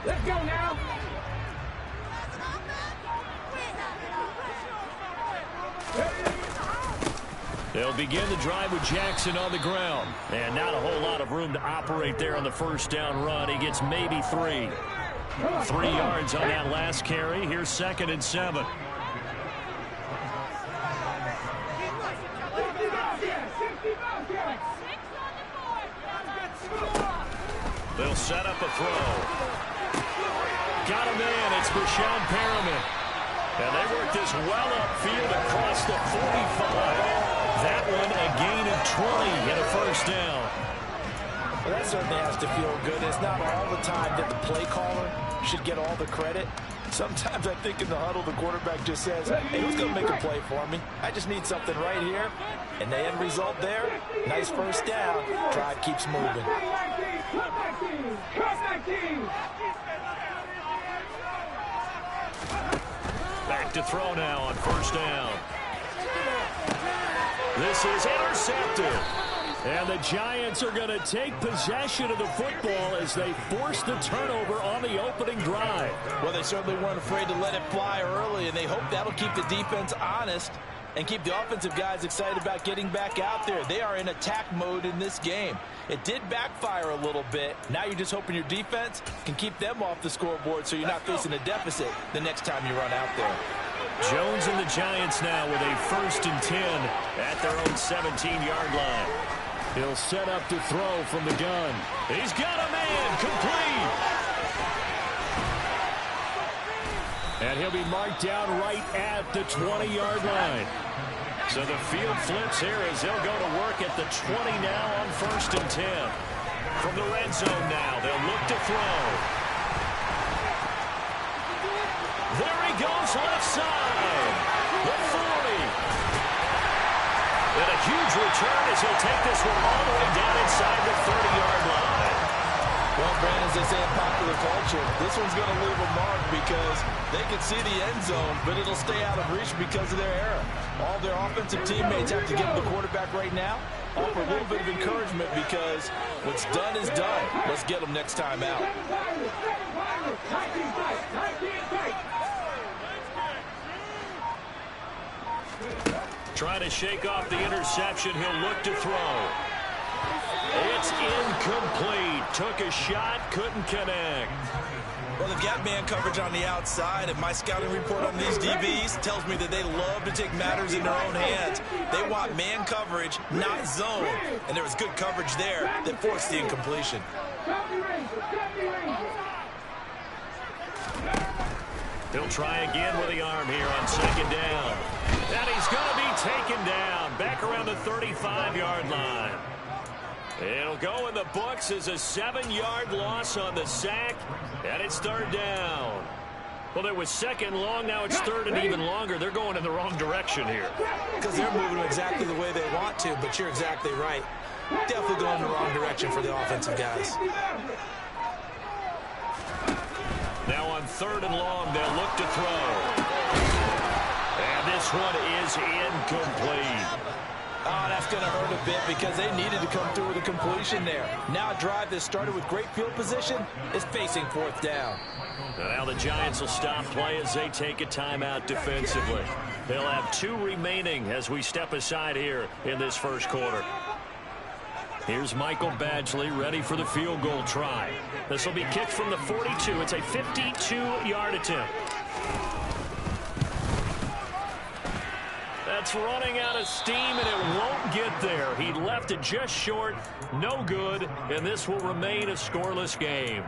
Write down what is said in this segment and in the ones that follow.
Let's go now. They'll begin the drive with Jackson on the ground. And not a whole lot of room to operate there on the first down run. He gets maybe 3. 3 yards on that last carry. Here's 2nd and 7. They'll set up a throw. Got him in. It's Brashon Perriman. And they work this well upfield across the 45. That one a gain of 20 and a first down. Well, that certainly has to feel good. It's not all the time that the play caller should get all the credit. Sometimes I think in the huddle the quarterback just says, hey, who's going to make a play for me? I just need something right here. And the end result there, nice first down. Drive keeps moving. Back to throw now on first down. This is intercepted. And the Giants are going to take possession of the football as they force the turnover on the opening drive. Well, they certainly weren't afraid to let it fly early, and they hope that'll keep the defense honest and keep the offensive guys excited about getting back out there. They are in attack mode in this game. It did backfire a little bit. Now you're just hoping your defense can keep them off the scoreboard so you're not facing a deficit the next time you run out there. Jones and the Giants now with a 1st and 10 at their own 17-yard line. He'll set up to throw from the gun. He's got a man complete. And he'll be marked down right at the 20-yard line. So the field flips here as they'll go to work at the 20 now on 1st and 10. From the red zone now, they'll look to throw. There he goes, left side. The 40. And a huge return as he'll take this one all the way down inside the 30-yard line. Well, Brandon, as they say in popular culture, this one's going to leave a mark because they can see the end zone, but it'll stay out of reach because of their error. All their offensive teammates have to give the quarterback right now, offer a little bit of encouragement because what's done is done. Let's get them next time out. Trying to shake off the interception. He'll look to throw. It's incomplete. Took a shot, couldn't connect. Well, they've got man coverage on the outside, and my scouting report on these DBs tells me that they love to take matters in their own hands. They want man coverage, not zone. And there was good coverage there that forced the incompletion. He'll try again with the arm here on 2nd down. And he's going to be taken down back around the 35-yard line. It'll go in the books as a 7-yard loss on the sack, and it's 3rd down. Well, there was 2nd long, now it's 3rd and even longer. They're going in the wrong direction here. Because they're moving exactly the way they want to, but you're exactly right. Definitely going in the wrong direction for the offensive guys. Now on 3rd and long, they'll look to throw. And this one is incomplete. Oh, that's going to hurt a bit because they needed to come through with a completion there. Now a drive that started with great field position is facing 4th down. Now the Giants will stop play as they take a timeout defensively. They'll have 2 remaining as we step aside here in this first quarter. Here's Michael Badgley ready for the field goal try. This will be kicked from the 42. It's a 52-yard attempt. That's running out of steam, and it won't get there. He left it just short, no good, and this will remain a scoreless game.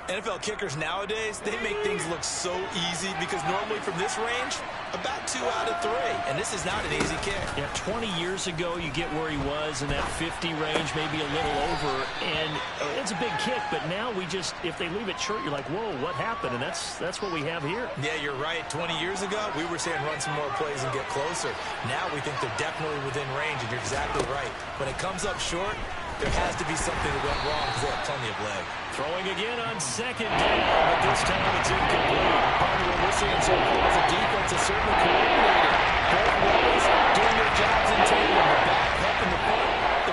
NFL kickers nowadays, they make things look so easy because normally from this range, about 2 out of 3. And this is not an easy kick. Yeah, 20 years ago, you get where he was in that 50 range, maybe a little over. And it's a big kick, but now we just, if they leave it short, you're like, whoa, what happened? And that's what we have here. Yeah, you're right. 20 years ago, we were saying run some more plays and get closer. Now we think they're definitely within range, and you're exactly right. When it comes up short, there has to be something that went wrong because they have plenty of leg. Throwing again on 2nd down, but this time it's incomplete. Part of what we're seeing so far as a defense is certainly coordinated. Both ways doing their jobs in tandem. The back helping the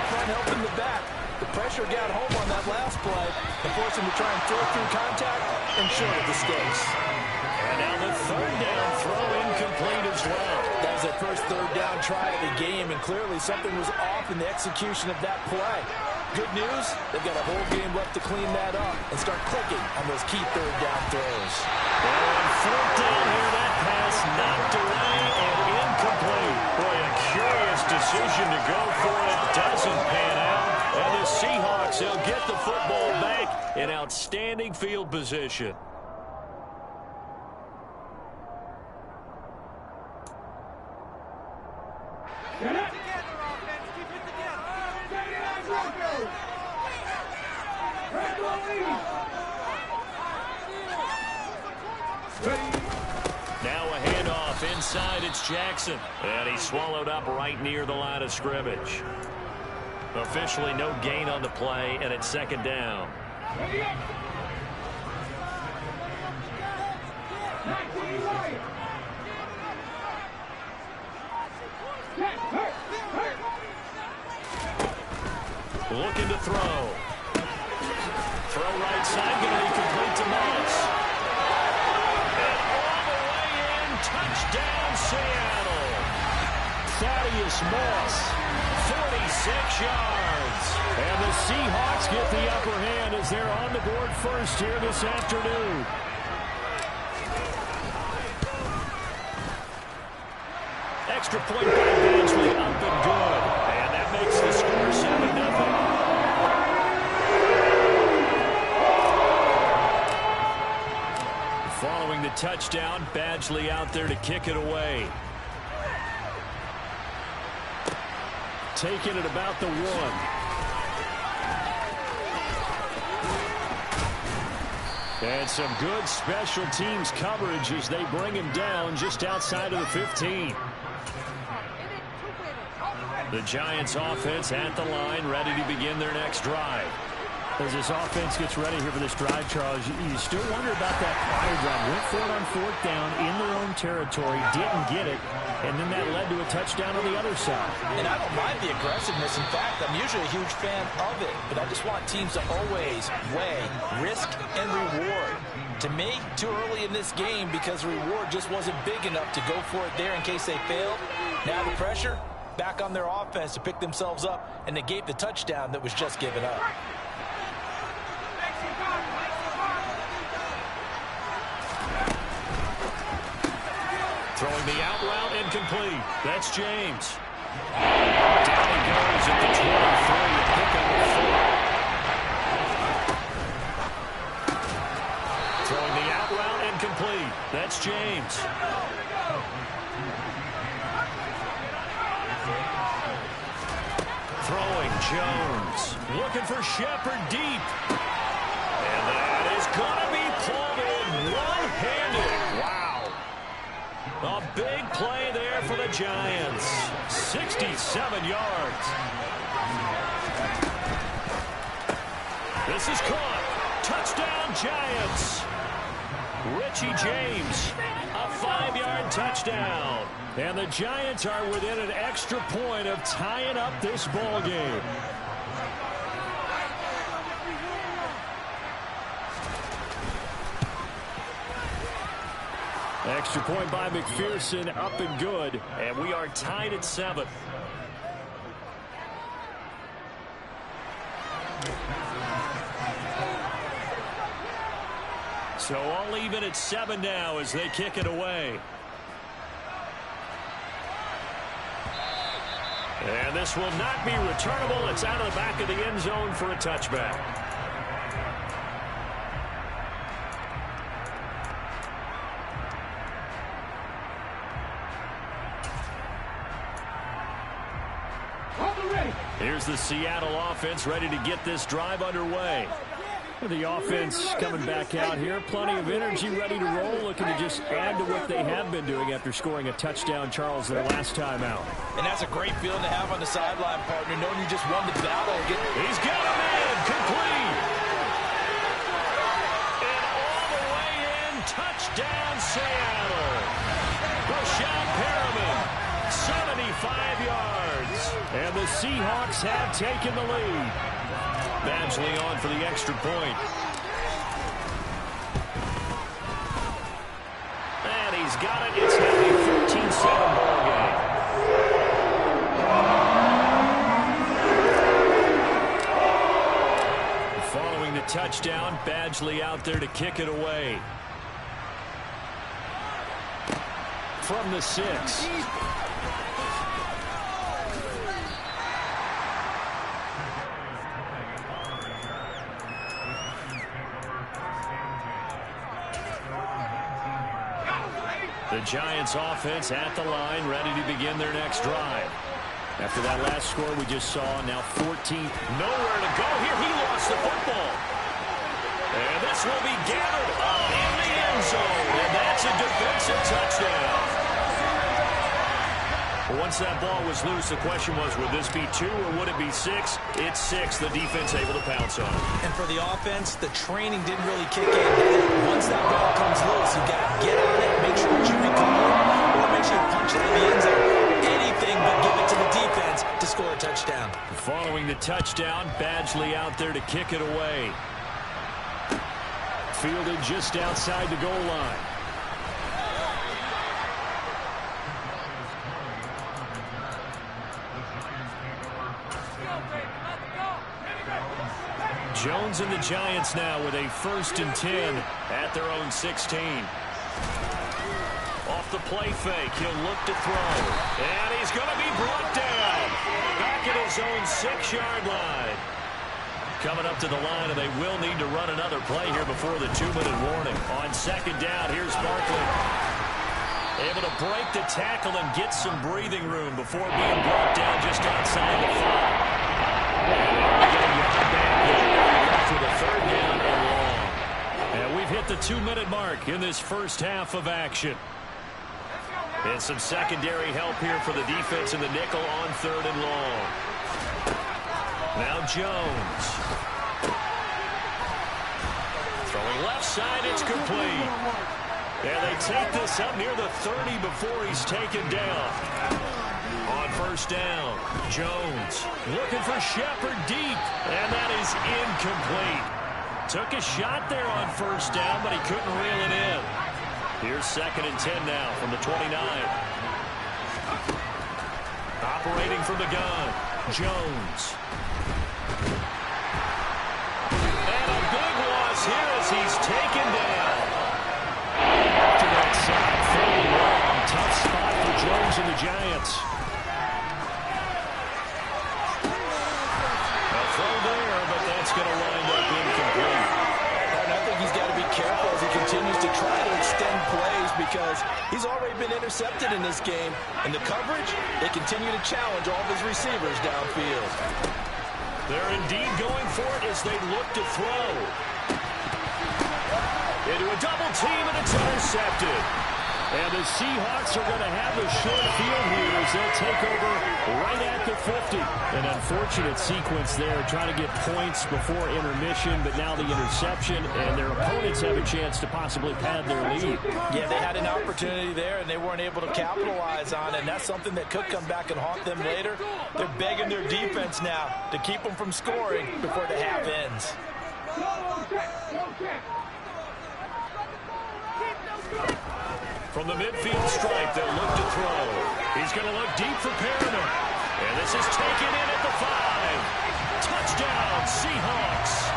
front helping the back. The pressure pressure got home on that last play and forced him to try and throw through contact and short of the stakes. And now the third down throw incomplete as well. That was their first third down try of the game, and clearly something was off in the execution of that play. Good news, they've got a whole game left to clean that up and start clicking on those key third down throws. Well, on fourth down here, that pass knocked away and incomplete. Boy, a curious decision to go for it. Doesn't pan out. And the Seahawks, they'll get the football back in outstanding field position. Now a handoff inside. It's Jackson. And he's swallowed up right near the line of scrimmage. Officially no gain on the play, and it's second down. Looking to throw. Throw right side, going to be complete to Moss. And all the way in, touchdown Seattle. Thaddeus Moss, 46 yards. And the Seahawks get the upper hand as they're on the board first here this afternoon. Extra point by Badgley, up and good. And that makes the score 7-0. Following the touchdown, Badgley out there to kick it away. Taking it about the 1. And some good special teams coverage as they bring him down just outside of the 15. The Giants offense at the line, ready to begin their next drive. As this offense gets ready here for this drive, Charles, you still wonder about that prior drive. Went for it on fourth down in their own territory, didn't get it, and then that led to a touchdown on the other side. And I don't mind the aggressiveness. In fact, I'm usually a huge fan of it, but I just want teams to always weigh risk and reward. To me, too early in this game because the reward just wasn't big enough to go for it there in case they failed. Now the pressure back on their offense to pick themselves up and negate the touchdown that was just given up. Throwing the out route incomplete. That's James. Down he goes at the 23 to pick up a 4. Throwing the out route incomplete. That's James. Throwing Jones. Looking for Shepard deep. And that is going to be pulled in one-handed. Wow. A big play there for the Giants. 67 yards. This is caught. Touchdown, Giants. Richie James, a 5-yard touchdown. And the Giants are within an extra point of tying up this ball game. Extra point by McPherson, up and good. And we are tied at 7. So all even at 7 now as they kick it away. And this will not be returnable. It's out of the back of the end zone for a touchback. Here's the Seattle offense ready to get this drive underway. The offense coming back out here. Plenty of energy, ready to roll, looking to just add to what they have been doing after scoring a touchdown, Charles, their last time out. And that's a great feeling to have on the sideline, partner, knowing you just won the battle. He's got a man, complete. And all the way in, touchdown Seattle. Rashad Perriman, 75 yards. And the Seahawks have taken the lead. Badgley on for the extra point. And he's got it. It's now a 14-7 ball game. Following the touchdown, Badgley out there to kick it away. From the 6. The Giants offense at the line, ready to begin their next drive. After that last score we just saw, now 14th. Nowhere to go here. He lost the football. And this will be gathered up in the end zone. And that's a defensive touchdown. Once that ball was loose, the question was, would this be 2 or would it be 6? It's 6. The defense able to pounce on it. And for the offense, the training didn't really kick in. Once that ball comes loose, you got to get on it, make sure that you recover, or make sure you punch it in the end zone. Anything but give it to the defense to score a touchdown. Following the touchdown, Badgley out there to kick it away. Fielded just outside the goal line. Jones and the Giants now with a 1st and 10 at their own 16. Off the play fake, he'll look to throw. And he's going to be brought down. Back at his own 6-yard line. Coming up to the line, and they will need to run another play here before the 2-minute warning. On 2nd down, here's Barkley. Able to break the tackle and get some breathing room before being brought down just outside the 5. With a 3rd down and long. And we've hit the 2-minute mark in this first half of action. And some secondary help here for the defense in the nickel on 3rd and long. Now Jones. Throwing left side, it's complete. And they take this up near the 30 before he's taken down. On 1st down, Jones looking for Shepard deep, and that is incomplete. Took a shot there on 1st down, but he couldn't reel it in. Here's 2nd and 10 now from the 29. Operating from the gun, Jones. And a big loss here as he's taken down. To that side, fairly long. Tough spot for Jones and the Giants. Going to wind up incomplete. And I think he's got to be careful as he continues to try to extend plays because he's already been intercepted in this game. And the coverage, they continue to challenge all of his receivers downfield. They're indeed going for it as they look to throw. Into a double team, and it's intercepted. And the Seahawks are going to have a short field here as they'll take over right at the 50. An unfortunate sequence there, trying to get points before intermission, but now the interception, and their opponents have a chance to possibly pad their lead. Yeah, they had an opportunity there, and they weren't able to capitalize on it, and that's something that could come back and haunt them later. They're begging their defense now to keep them from scoring before the half ends. From the midfield stripe, they'll look to throw. He's going to look deep for Perriman. And this is taken in at the 5. Touchdown, Seahawks.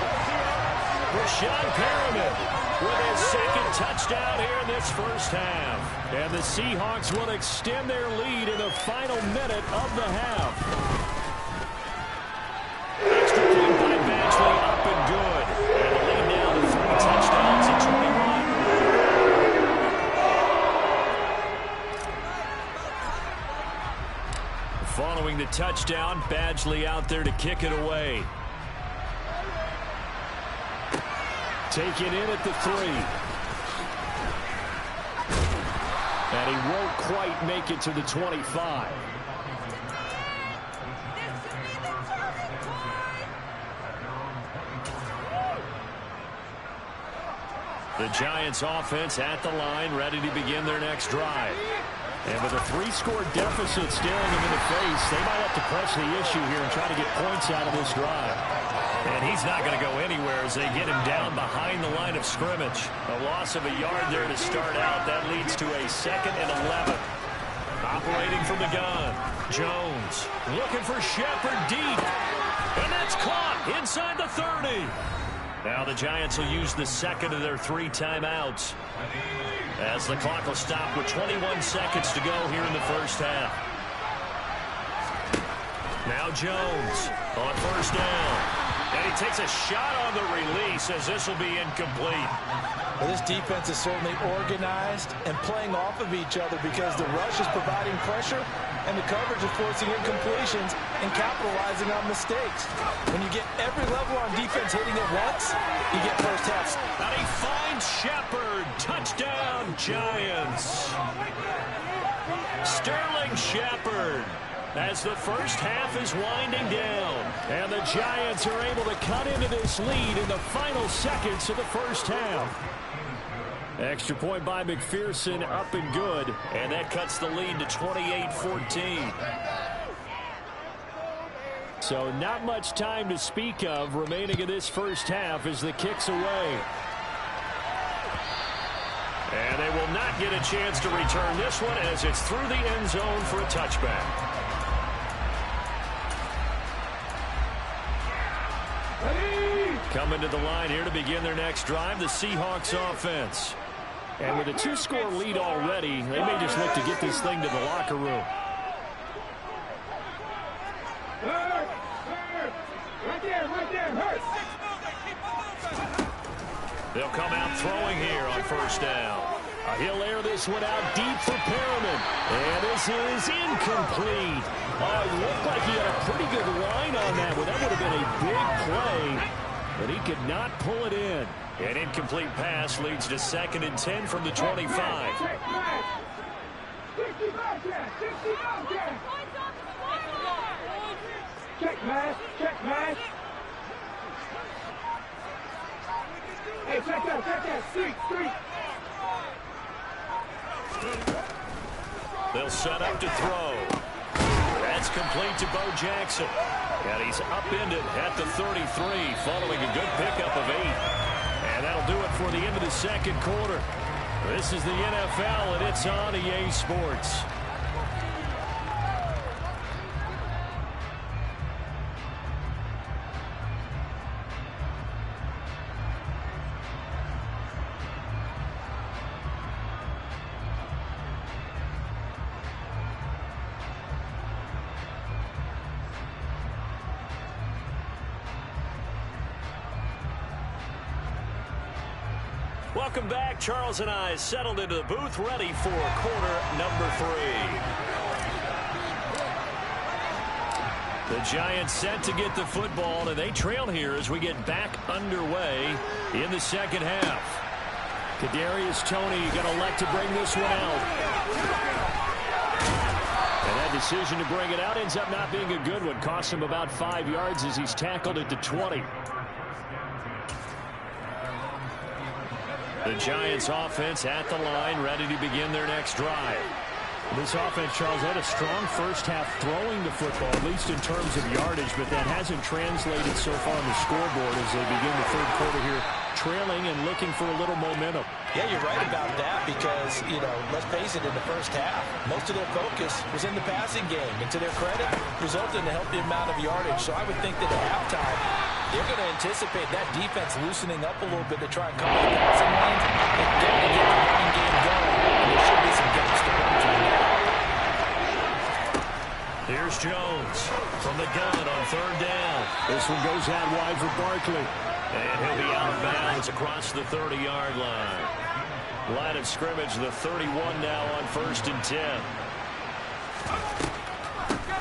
Rashad Perriman with his 2nd touchdown here in this first half. And the Seahawks will extend their lead in the final minute of the half. Extra point by Badgley, up and good. And the lead now to 3 touchdowns and 21. Following the touchdown, Badgley out there to kick it away. Taken in at the 3. And he won't quite make it to the 25. The Giants offense at the line, ready to begin their next drive. And with a 3-score deficit staring them in the face, they might have to press the issue here and try to get points out of this drive. And he's not going to go anywhere as they get him down behind the line of scrimmage. A loss of a yard there to start out. That leads to a 2nd and 11. Operating from the gun. Jones looking for Shepard deep. And that's caught inside the 30. Now the Giants will use the second of their 3 timeouts, as the clock will stop with 21 seconds to go here in the first half. Now Jones on first down. And he takes a shot on the release as this will be incomplete. Well, this defense is certainly organized and playing off of each other because the rush is providing pressure and the coverage is forcing incompletions and capitalizing on mistakes. When you get every level on defense hitting at once, you get first half. And he finds Shepard. Touchdown, Giants. Sterling Shepard, as the first half is winding down. And the Giants are able to cut into this lead in the final seconds of the first half. Extra point by McPherson, up and good. And that cuts the lead to 28-14. So not much time to speak of remaining in this first half as the kick's away. And they will not get a chance to return this one as it's through the end zone for a touchback. Coming to the line here to begin their next drive, the Seahawks offense. And with a 2-score lead already, they may just look to get this thing to the locker room. They'll come out throwing here on first down. He'll air this one out deep for Perriman. And this is incomplete. Oh, it looked like he had a pretty good line on that one. That would have been a big play, but he could not pull it in. An incomplete pass leads to 2nd and 10 from the 25. Check match. Hey, check that. Street. They'll set up to throw. That's complete to Bo Jackson. And he's upended at the 33, following a good pickup of 8. And that'll do it for the end of the second quarter. This is the NFL, and it's on EA Sports. Welcome back. Charles and I settled into the booth, ready for quarter number 3. The Giants set to get the football, and they trail here as we get back underway in the second half. Kadarius Toney going to elect to bring this one out. And that decision to bring it out ends up not being a good one. Cost him about 5 yards as he's tackled at the 20. The Giants offense at the line, ready to begin their next drive. This offense, Charles, had a strong first half throwing the football, at least in terms of yardage, but that hasn't translated so far on the scoreboard as they begin the third quarter here, trailing and looking for a little momentum. Yeah, you're right about that because, let's face it, in the first half, most of their focus was in the passing game. And to their credit, resulted in a healthy amount of yardage. So I would think that at halftime, they're going to anticipate that defense loosening up a little bit to try and cover the passing lanes. They're going to get the running game going. And there should be some gaps to run through now. Here's Jones from the gun on third down. This one goes out wide for Barkley. And he'll be out of bounds across the 30-yard line. Line of scrimmage, the 31 now on 1st and 10.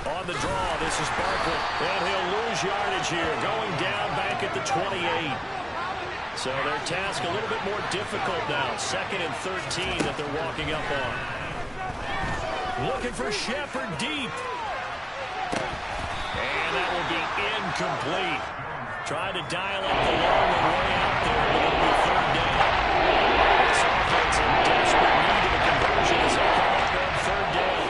On the draw, this is Barkley. And he'll lose yardage here, going down back at the 28. So their task a little bit more difficult now. 2nd and 13 that they're walking up on. Looking for Shepard deep. And that will be incomplete. Trying to dial up the long one way out there, but it'll be third down. This offense in desperate need of a conversion as they come up on third down.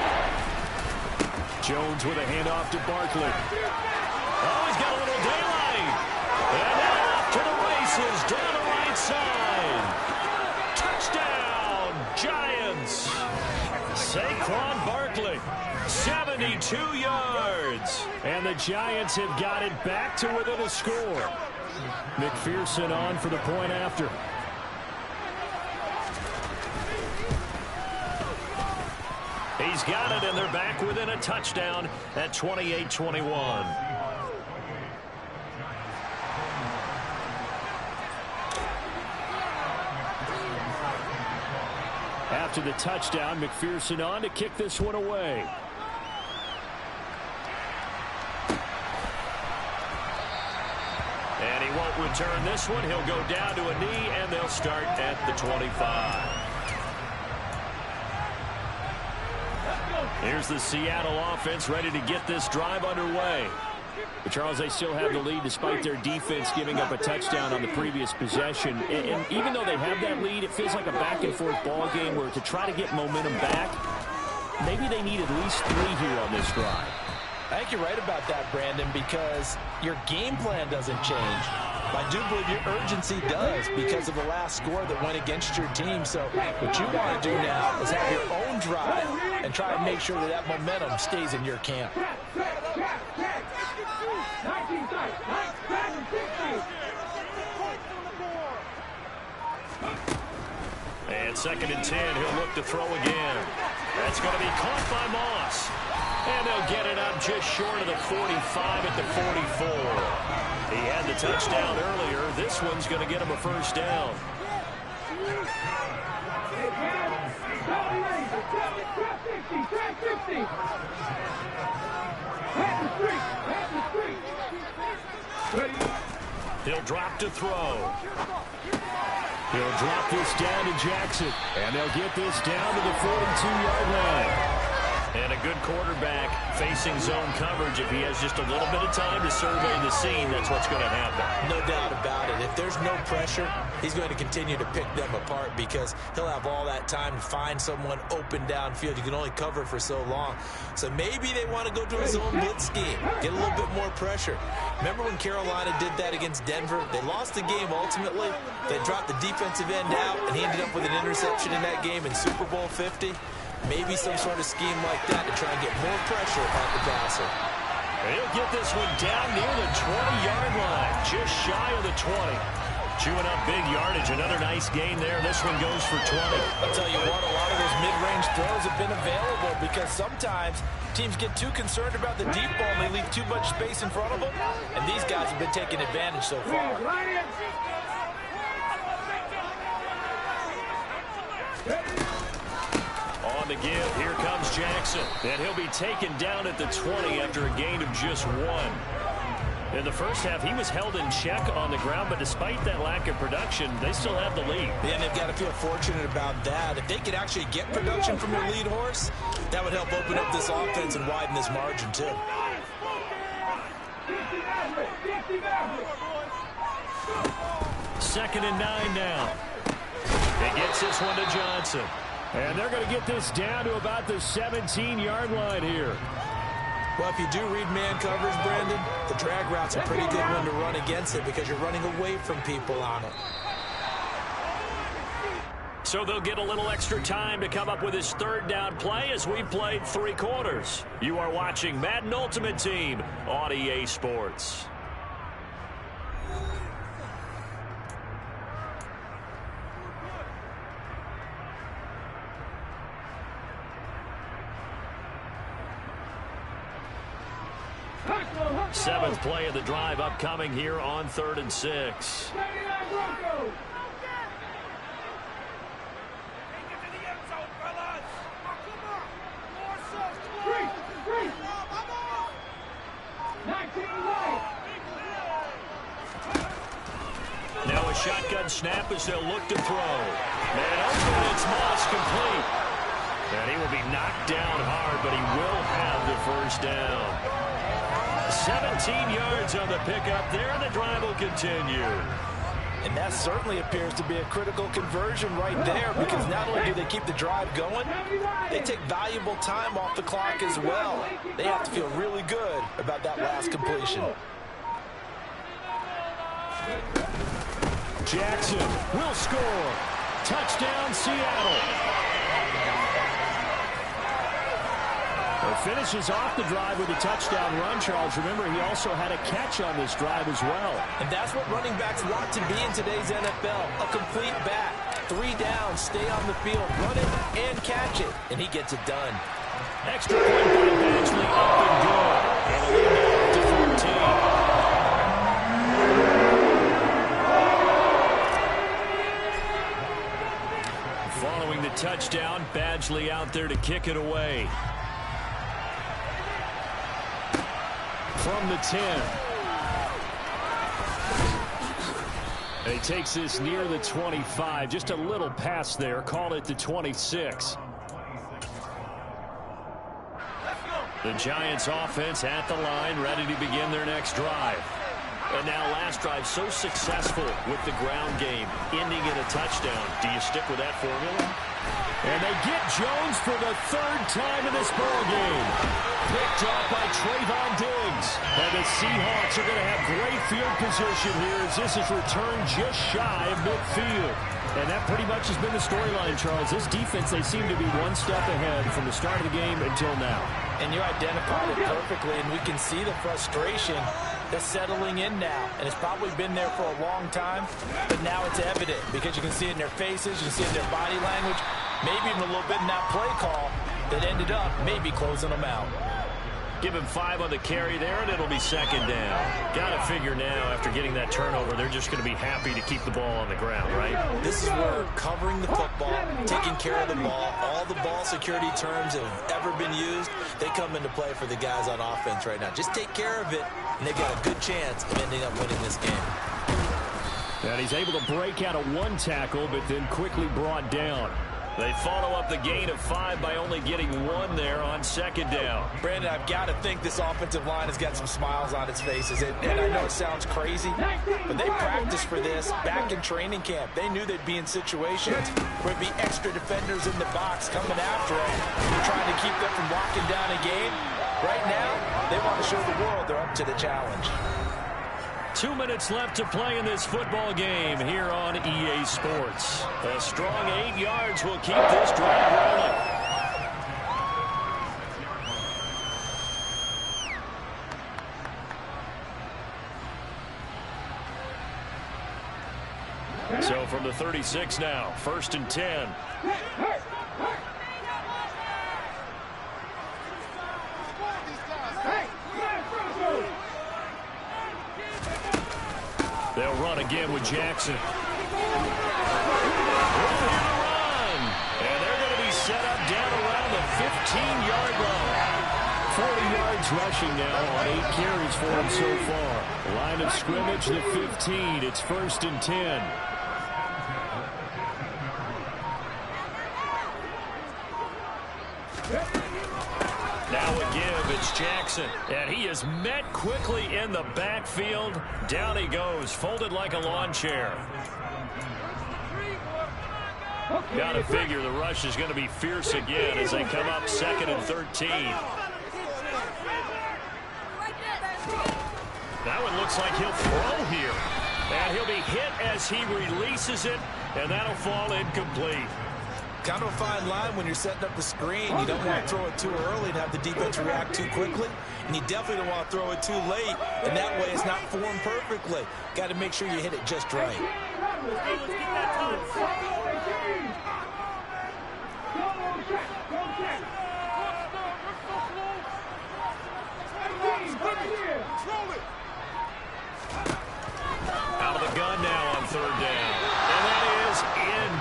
Jones with a handoff to Barkley. Oh, he's got a little daylight. And 72 yards. And the Giants have got it back to within a score. McPherson on for the point after. He's got it, and they're back within a touchdown at 28-21. After the touchdown, McPherson on to kick this one away. And he won't return this one. He'll go down to a knee, and they'll start at the 25. Here's the Seattle offense ready to get this drive underway. But Charles, they still have the lead despite their defense giving up a touchdown on the previous possession. And even though they have that lead, it feels like a back-and-forth ball game where to try to get momentum back, maybe they need at least 3 here on this drive. I think you're right about that, Brandon, because your game plan doesn't change. I do believe your urgency does because of the last score that went against your team. So what you want to do now is have your own drive and try and make sure that that momentum stays in your camp. And 2nd and 10, he'll look to throw again. That's going to be caught by Moss. And they'll get it up just short of the 45 at the 44. He had the touchdown earlier. This one's going to get him a first down. He'll drop to throw. He'll drop this down to Jackson. And they'll get this down to the 42-yard line. And a good quarterback facing zone coverage. If he has just a little bit of time to survey the scene, that's what's going to happen. No doubt about it. If there's no pressure, he's going to continue to pick them apart because he'll have all that time to find someone open downfield. You can only cover for so long. So maybe they want to go to a zone blitz scheme, get a little bit more pressure. Remember when Carolina did that against Denver? They lost the game ultimately. They dropped the defensive end out, and he ended up with an interception in that game in Super Bowl 50. Maybe some sort of scheme like that to try and get more pressure on the passer. He'll get this one down near the 20-yard line, just shy of the 20. Chewing up big yardage. Another nice gain there. This one goes for 20. I'll tell you what, a lot of those mid-range throws have been available because sometimes teams get too concerned about the deep ball and they leave too much space in front of them, and these guys have been taking advantage so far. On the give, here comes Jackson. And he'll be taken down at the 20 after a gain of just 1. In the first half, he was held in check on the ground, but despite that lack of production, they still have the lead. Yeah, and they've got to feel fortunate about that. If they could actually get production from their lead horse, that would help open up this offense and widen this margin, too. 2nd and 9 now. He gets this one to Johnson. And they're going to get this down to about the 17-yard line here. Well, if you do read man coverage, Brandon, the drag route's a pretty good one to run against it because you're running away from people on it. So they'll get a little extra time to come up with his 3rd down play as we've played 3 quarters. You are watching Madden Ultimate Team on EA Sports. Seventh play of the drive upcoming here on 3rd and 6. Now a shotgun snap as they'll look to throw. Man open, it's Moss complete. And he will be knocked down hard, but he will have the first down. 17 yards on the pickup there, and the drive will continue. And that certainly appears to be a critical conversion right there because not only do they keep the drive going, they take valuable time off the clock as well. They have to feel really good about that last completion. Jackson will score. Touchdown, Seattle. finishes off the drive with a touchdown run, Charles. Remember, he also had a catch on this drive as well. And that's what running backs want to be in today's NFL, a complete back. 3 downs, stay on the field, run it and catch it, and he gets it done. Extra point by Badgley, up and good. And a lead now to 14. Following the touchdown, Badgley out there to kick it away. From the 10. And he takes this near the 25. Just a little pass there. Call it the 26. The Giants offense at the line, ready to begin their next drive. And now last drive so successful with the ground game, ending in a touchdown. Do you stick with that formula? And they get Jones for the 3rd time in this ball game. Picked off by Trayvon Diggs. And the Seahawks are going to have great field position here as this is returned just shy of midfield. And that pretty much has been the storyline, Charles. This defense, they seem to be one step ahead from the start of the game until now. And you identified it perfectly, and we can see the frustration that's settling in now. And it's probably been there for a long time, but now it's evident because you can see it in their faces, you can see it in their body language, maybe even a little bit in that play call that ended up maybe closing them out. Give him 5 on the carry there, and it'll be 2nd down. Got to figure now, after getting that turnover, they're just going to be happy to keep the ball on the ground, right? This is where covering the football, taking care of the ball, all the ball security terms that have ever been used, they come into play for the guys on offense right now. Just take care of it, and they've got a good chance of ending up winning this game. And he's able to break out of 1 tackle, but then quickly brought down. They follow up the gain of 5 by only getting 1 there on 2nd down. Brandon, I've got to think this offensive line has got some smiles on its faces. And I know it sounds crazy, but they practiced for this back in training camp. They knew they'd be in situations where there'd be extra defenders in the box coming after them, trying to keep them from locking down a game. Right now, they want to show the world they're up to the challenge. 2 minutes left to play in this football game here on EA Sports. A strong 8 yards will keep this drive rolling. So from the 36 now, 1st and 10. They'll run again with Jackson. Run. And they're going to be set up down around the 15-yard line. 40 yards rushing now on 8 carries for him so far. Line of scrimmage, the 15. It's 1st and 10. Now a give, it's Jackson, and he is met quickly in the backfield. Down he goes, folded like a lawn chair. Got to figure the rush is going to be fierce again as they come up 2nd and 13. That one looks like he'll throw here, and he'll be hit as he releases it, and that'll fall incomplete. Kind of a fine line when you're setting up the screen. You don't want to throw it too early and have the defense react too quickly. And you definitely don't want to throw it too late. And that way it's not formed perfectly. Got to make sure you hit it just right. Out of the gun now on 3rd down. And that is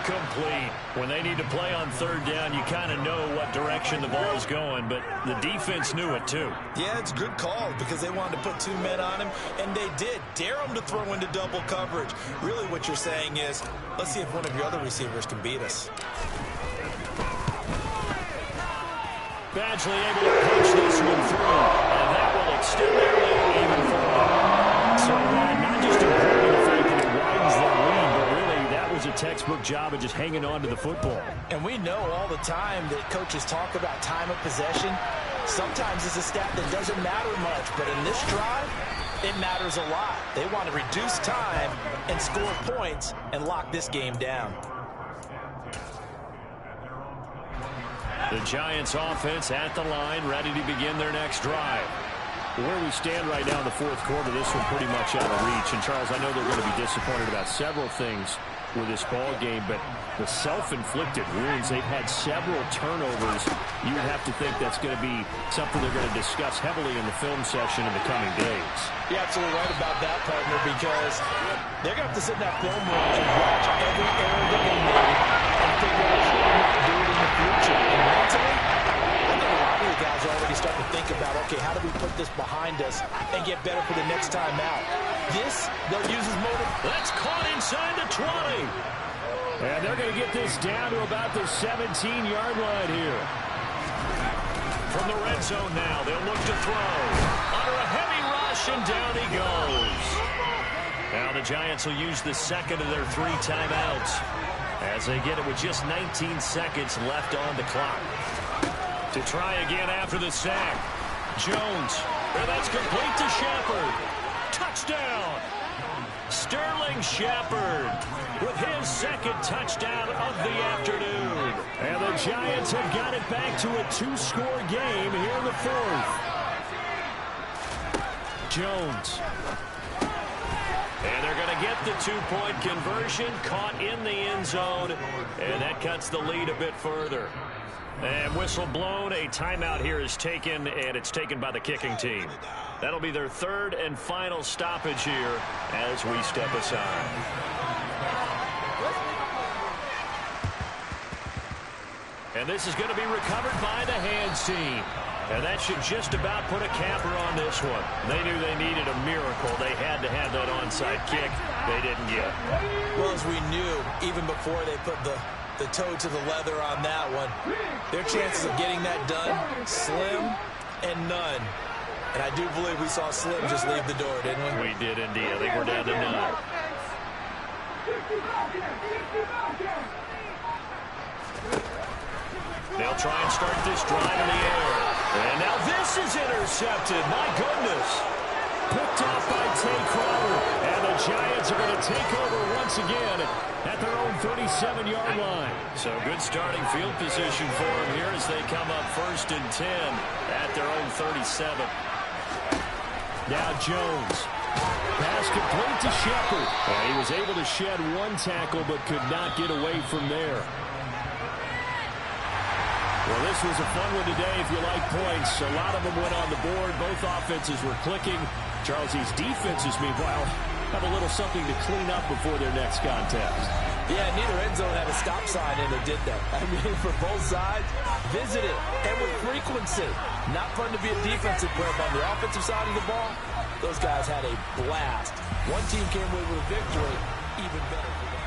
incomplete. When they need to play on 3rd down, you kind of know what direction the ball's going, but the defense knew it too. Yeah, it's a good call because they wanted to put 2 men on him, and they did. Dare him to throw into double coverage. Really what you're saying is, let's see if one of your other receivers can beat us. Badgley able to punch this one through, and that will extend their lead even further. So not just improving the fact that it widens their lead, but really that was a textbook job of just hanging on to the football. And we know all the time that coaches talk about time of possession. Sometimes it's a stat that doesn't matter much, but in this drive, it matters a lot. They want to reduce time and score points and lock this game down. The Giants offense at the line, ready to begin their next drive. Where we stand right now in the fourth quarter, this one pretty much out of reach. And, Charles, I know they're going to be disappointed about several things with this ball game, but the self-inflicted wounds, they've had several turnovers. You would have to think that's going to be something they're going to discuss heavily in the film session in the coming days. You're absolutely right about that, partner, because they're going to have to sit in that film room and watch every error that they made and figure out how to not do it in the future. And mentally, I think a lot of the guys are already starting to think about, okay, how do we put this behind us and get better for the next time out? This, they'll use as motive. That's caught inside the 20. And they're going to get this down to about the 17-yard line here. From the red zone now, they'll look to throw. Under a heavy rush, and down he goes. Now the Giants will use the second of their 3 timeouts as they get it with just 19 seconds left on the clock. To try again after the sack. Jones. And that's complete to Shepard. Touchdown. Sterling Shepard with his second touchdown of the afternoon. And the Giants have got it back to a 2-score game here in the fourth. Jones. And they're going to get the 2-point conversion, caught in the end zone, and that cuts the lead a bit further. And whistle blown, a timeout here is taken, and it's taken by the kicking team. That'll be their third and final stoppage here as we step aside. And this is going to be recovered by the hands team. And that should just about put a capper on this one. They knew they needed a miracle. They had to have that onside kick. They didn't get it. Well, as we knew, even before they put the toe to the leather on that one, their chances of getting that done, slim and none. And I do believe we saw Slim just leave the door, didn't we? We did indeed. I think we're down to none. They'll try and start this drive in the air. And now this is intercepted. My goodness. Picked off by Tay Crowder. And the Giants are going to take over once again at their own 37-yard line. So good starting field position for them here as they come up 1st and 10 at their own 37. Now Jones. Pass complete to Shepard. He was able to shed one tackle but could not get away from there. Well, this was a fun one today if you like points. A lot of them went on the board. Both offenses were clicking. Charles, these defenses, meanwhile, have a little something to clean up before their next contest. Yeah, neither end zone had a stop sign, and it did that. I mean, for both sides, visit it, and with frequency. Not fun to be a defensive player, but on the offensive side of the ball, those guys had a blast. One team came away with a victory, even better for them.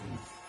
Mm-hmm.